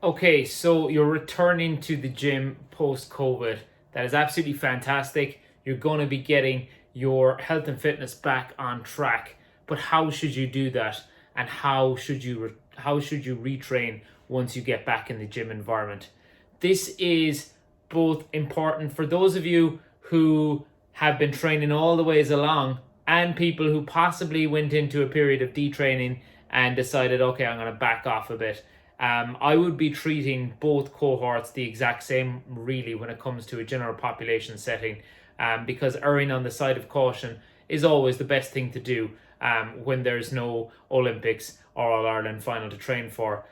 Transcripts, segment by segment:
Okay, so you're returning to the gym post-COVID. That is absolutely fantastic. You're going to be getting your health and fitness back on track. But how should you do that? And how should you retrain once you get back in the gym environment? This is both important for those of you who have been training all the ways along and people who possibly went into a period of detraining and decided, okay, I'm going to back off a bit. I would be treating both cohorts the exact same, really, when it comes to a general population setting, because erring on the side of caution is always the best thing to do when there's no Olympics or All-Ireland final to train for.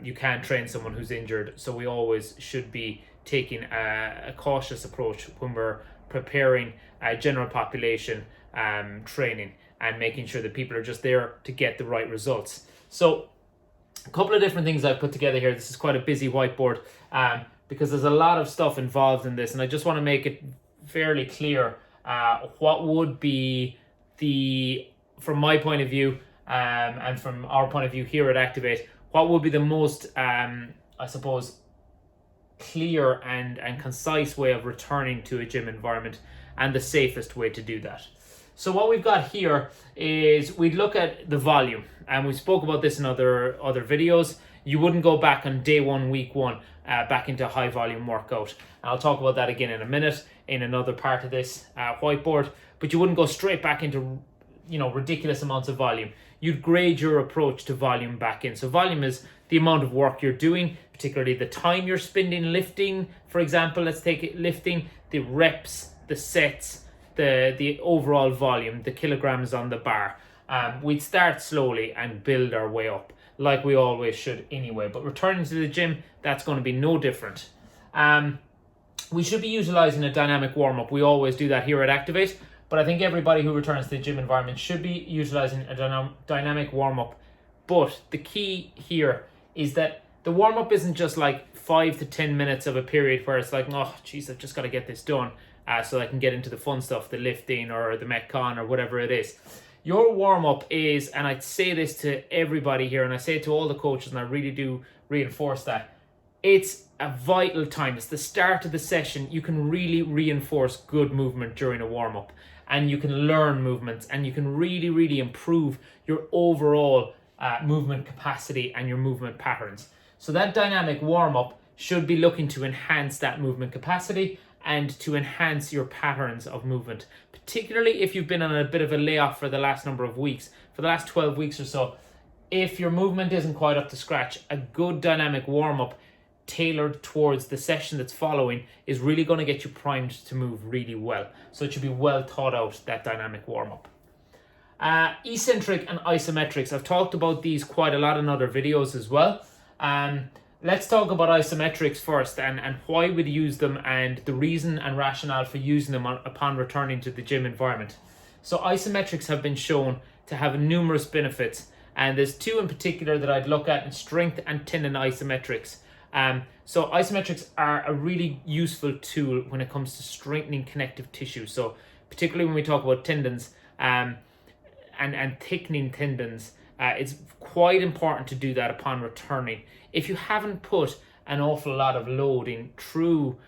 You can't train someone who's injured, so we always should be taking a cautious approach when we're preparing general population training and making sure that people are just there to get the right results. So a couple of different things I've put together here. This is quite a busy whiteboard because there's a lot of stuff involved in this, and I just want to make it fairly clear what would be from my point of view and from our point of view here at Activate, what would be the most, I suppose, clear and concise way of returning to a gym environment and the safest way to do that. So what we've got here is we'd look at the volume, and we spoke about this in other videos. You wouldn't go back on day one, week one, back into a high volume workout. And I'll talk about that again in a minute in another part of this whiteboard. But you wouldn't go straight back into ridiculous amounts of volume. You'd grade your approach to volume back in. So volume is the amount of work you're doing, particularly the time you're spending lifting. For example, let's take it lifting, the reps, the sets, the overall volume, the kilograms on the bar. We'd start slowly and build our way up, like we always should anyway. But returning to the gym, that's going to be no different. We should be utilizing a dynamic warm-up. We always do that here at Activate, but I think everybody who returns to the gym environment should be utilizing a dynamic warm-up. But the key here is that the warm-up isn't just like 5 to 10 minutes of a period where it's like, oh, geez, I've just got to get this done so I can get into the fun stuff, the lifting or the Metcon or whatever it is. Your warm-up is, and I say this to everybody here, and I say it to all the coaches, and I really do reinforce that, it's a vital time. It's the start of the session. You can really reinforce good movement during a warm-up, and you can learn movements, and you can really, really improve your overall movement capacity and your movement patterns. So that dynamic warm-up should be looking to enhance that movement capacity and to enhance your patterns of movement, particularly if you've been on a bit of a layoff for the last number of weeks, for the last 12 weeks or so. If your movement isn't quite up to scratch, a good dynamic warm-up tailored towards the session that's following is really going to get you primed to move really well. So it should be well thought out, that dynamic warm-up. Eccentric and isometrics. I've talked about these quite a lot in other videos as well. Let's talk about isometrics first and why we'd use them and the reason and rationale for using them upon returning to the gym environment. So isometrics have been shown to have numerous benefits, and there's two in particular that I'd look at in strength and tendon isometrics. So isometrics are a really useful tool when it comes to strengthening connective tissue. So particularly when we talk about tendons and thickening tendons, it's quite important to do that upon returning. If you haven't put an awful lot of load in true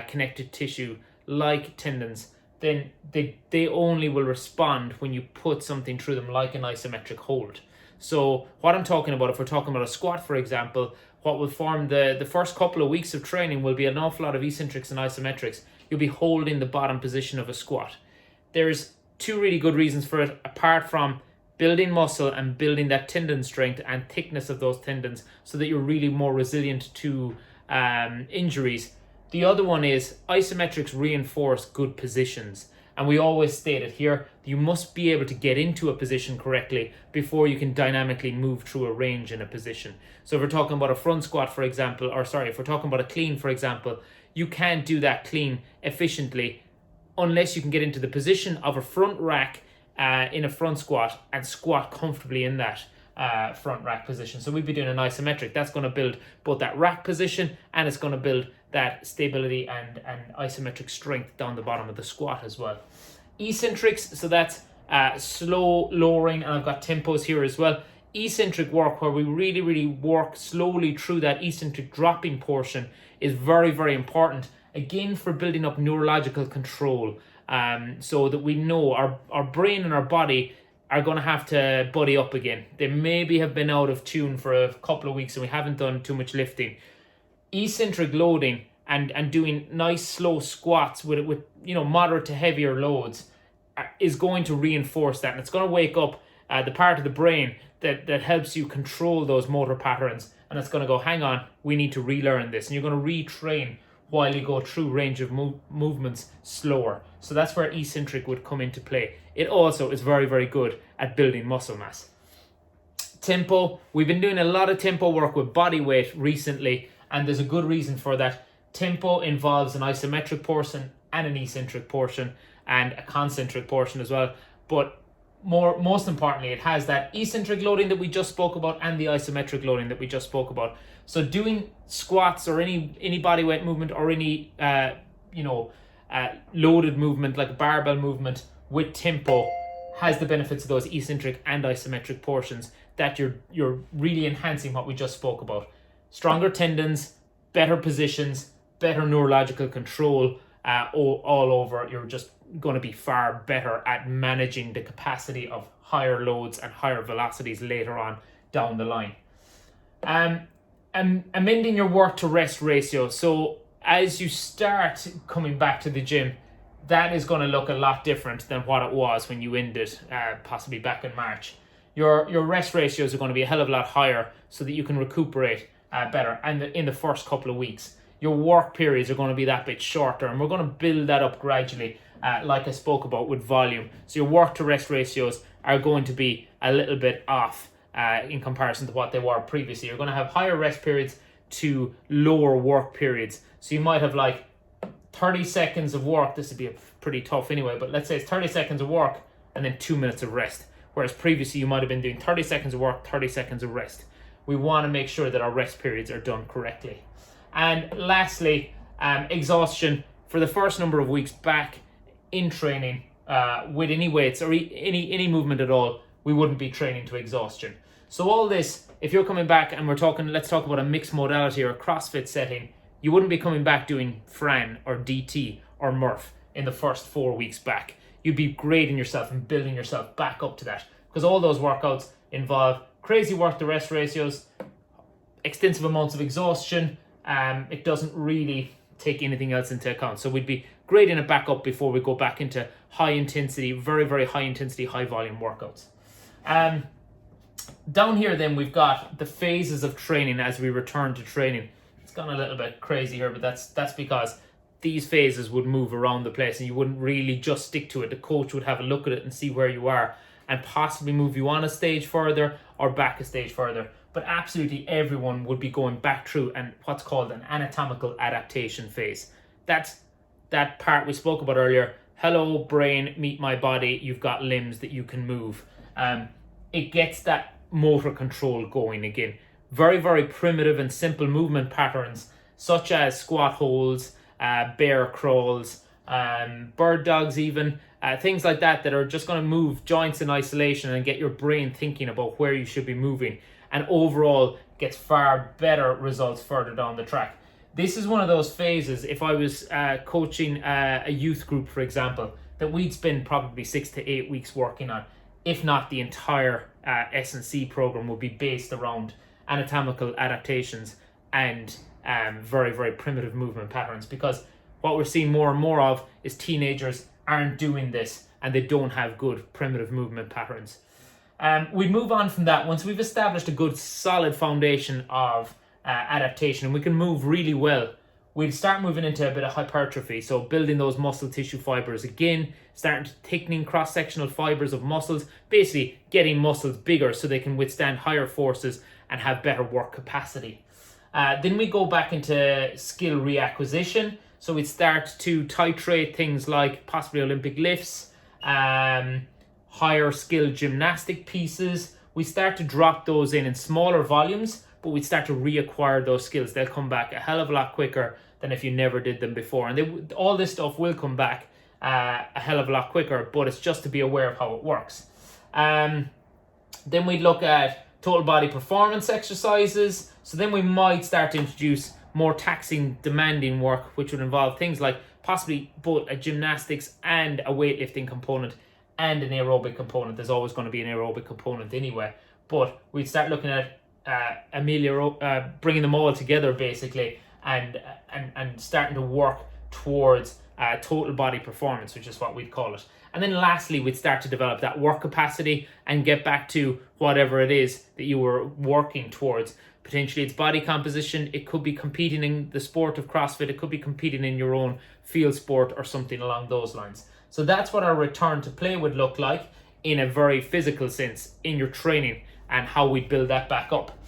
connective tissue like tendons, then they only will respond when you put something through them like an isometric hold. So what I'm talking about, if we're talking about a squat, for example, what will form the first couple of weeks of training will be an awful lot of eccentrics and isometrics. You'll be holding the bottom position of a squat. There's two really good reasons for it, apart from building muscle and building that tendon strength and thickness of those tendons so that you're really more resilient to injuries. The other one is isometrics reinforce good positions. And we always state it here, you must be able to get into a position correctly before you can dynamically move through a range in a position. So if we're talking about a front squat, for example, if we're talking about a clean, for example, you can't do that clean efficiently unless you can get into the position of a front rack in a front squat and squat comfortably in that front rack position. So we'd be doing an isometric. That's going to build both that rack position and it's going to build that stability and isometric strength down the bottom of the squat as well. Eccentrics, so that's slow lowering, and I've got tempos here as well. eccentric work, where we really work slowly through that eccentric dropping portion, is very important, again, for building up neurological control, so that we know our brain and our body are going to have to buddy up again. They maybe have been out of tune for a couple of weeks and we haven't done too much lifting. Eccentric loading and doing nice slow squats with moderate to heavier loads is going to reinforce that, and it's going to wake up the part of the brain that helps you control those motor patterns, and it's going to go, hang on, we need to relearn this, and you're going to retrain while you go through range of movements slower. So that's where eccentric would come into play. It also is very good at building muscle mass. Tempo, we've been doing a lot of tempo work with body weight recently, and there's a good reason for that. Tempo involves an isometric portion and an eccentric portion and a concentric portion as well, but most importantly, it has that eccentric loading that we just spoke about and the isometric loading that we just spoke about. So doing squats or any body weight movement or any loaded movement like a barbell movement with tempo has the benefits of those eccentric and isometric portions, that you're really enhancing what we just spoke about. Stronger tendons, better positions, better neurological control, all over. You're just going to be far better at managing the capacity of higher loads and higher velocities later on down the line. And amending your work to rest ratio. So as you start coming back to the gym, that is going to look a lot different than what it was when you ended, possibly back in March. Your rest ratios are going to be a hell of a lot higher so that you can recuperate better. And in the first couple of weeks, your work periods are going to be that bit shorter, and we're going to build that up gradually, like I spoke about with volume. So your work to rest ratios are going to be a little bit off in comparison to what they were previously. You're going to have higher rest periods to lower work periods. So you might have like 30 seconds of work. This would be pretty tough anyway, but let's say it's 30 seconds of work and then 2 minutes of rest. Whereas previously you might have been doing 30 seconds of work, 30 seconds of rest. We want to make sure that our rest periods are done correctly. And lastly, exhaustion. For the first number of weeks back in training with any weights or any movement at all, we wouldn't be training to exhaustion. So all this, if you're coming back and let's talk about a mixed modality or a CrossFit setting, you wouldn't be coming back doing Fran or DT or Murph in the first 4 weeks back. You'd be grading yourself and building yourself back up to that, because all those workouts involve crazy work to rest ratios, extensive amounts of exhaustion. It doesn't really take anything else into account. So we'd be grading it back up before we go back into high intensity, very high intensity, high volume workouts. Down here then we've got the phases of training as we return to training. It's gone a little bit crazy here, but that's because these phases would move around the place and you wouldn't really just stick to it. The coach would have a look at it and see where you are and possibly move you on a stage further or back a stage further. But absolutely everyone would be going back through what's called an anatomical adaptation phase. That's that part we spoke about earlier. Hello, brain, meet my body. You've got limbs that you can move. It gets that motor control going again. Very primitive and simple movement patterns, such as squat holds, bear crawls, bird dogs even, things like that are just going to move joints in isolation and get your brain thinking about where you should be moving, and overall gets far better results further down the track. This is one of those phases, if I was coaching a youth group, for example, that we'd spend probably 6 to 8 weeks working on, if not the entire S&C program would be based around anatomical adaptations and very primitive movement patterns, because what we're seeing more and more of is teenagers aren't doing this and they don't have good primitive movement patterns. We'd move on from that once we've established a good solid foundation of adaptation and we can move really well. We'd start moving into a bit of hypertrophy, so building those muscle tissue fibers again, starting to thickening cross-sectional fibers of muscles, basically getting muscles bigger so they can withstand higher forces and have better work capacity. Then we go back into skill reacquisition, so we'd start to titrate things like possibly Olympic lifts, higher skill gymnastic pieces. We start to drop those in smaller volumes, but we'd start to reacquire those skills. They'll come back a hell of a lot quicker than if you never did them before. And all this stuff will come back a hell of a lot quicker, but it's just to be aware of how it works. Then we'd look at total body performance exercises. So then we might start to introduce more taxing, demanding work, which would involve things like possibly both a gymnastics and a weightlifting component and an aerobic component. There's always going to be an aerobic component anyway, but we'd start looking at bringing them all together basically, and starting to work towards total body performance, which is what we'd call it. And then lastly, we'd start to develop that work capacity and get back to whatever it is that you were working towards. Potentially it's body composition, it could be competing in the sport of CrossFit, it could be competing in your own field sport or something along those lines. So that's what our return to play would look like in a very physical sense in your training, and how we build that back up.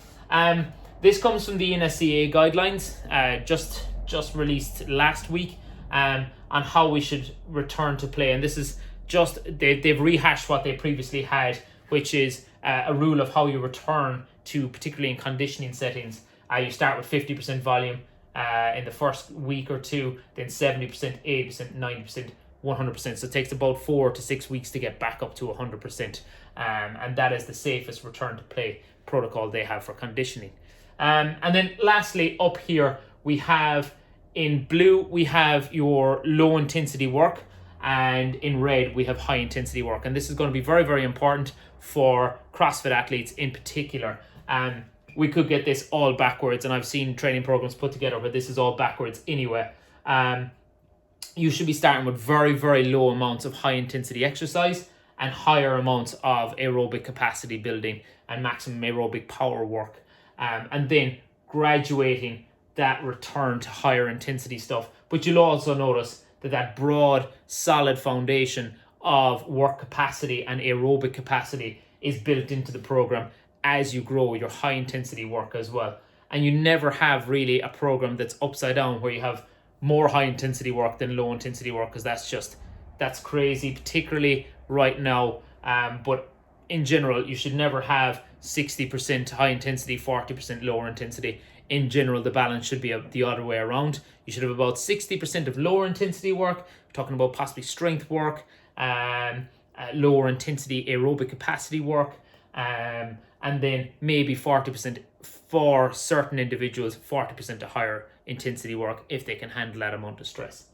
This comes from the NSCA guidelines, just released last week, on how we should return to play. And this is just, they've rehashed what they previously had, which is a rule of how you return to, particularly in conditioning settings. You start with 50% volume in the first week or two, then 70%, 80%, 90%, 100%. So it takes about 4 to 6 weeks to get back up to 100%. And that is the safest return to play protocol they have for conditioning. And then lastly, up here, we have in blue, we have your low intensity work, and in red, we have high intensity work. And this is going to be very, very important for CrossFit athletes in particular. We could get this all backwards, and I've seen training programs put together where this is all backwards anyway. You should be starting with very, very low amounts of high intensity exercise and higher amounts of aerobic capacity building and maximum aerobic power work. And then graduating that return to higher intensity stuff. But you'll also notice that broad, solid foundation of work capacity and aerobic capacity is built into the program as you grow your high intensity work as well. And you never have really a program that's upside down where you have more high intensity work than low intensity work, because that's crazy, particularly right now. But in general, you should never have 60% high intensity, 40% lower intensity. In general, the balance should be the other way around. You should have about 60% of lower intensity work. We're talking about possibly strength work, lower intensity aerobic capacity work, and then maybe 40% for certain individuals, 40% to higher intensity work if they can handle that amount of stress.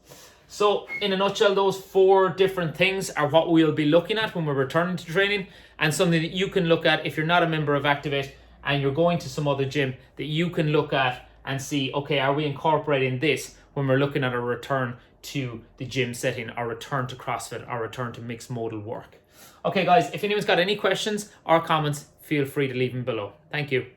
So in a nutshell, those 4 different things are what we'll be looking at when we're returning to training, and something that you can look at if you're not a member of Activate and you're going to some other gym, that you can look at and see, okay, are we incorporating this when we're looking at a return to the gym setting, our return to CrossFit, our return to mixed modal work. Okay guys, if anyone's got any questions or comments, feel free to leave them below. Thank you.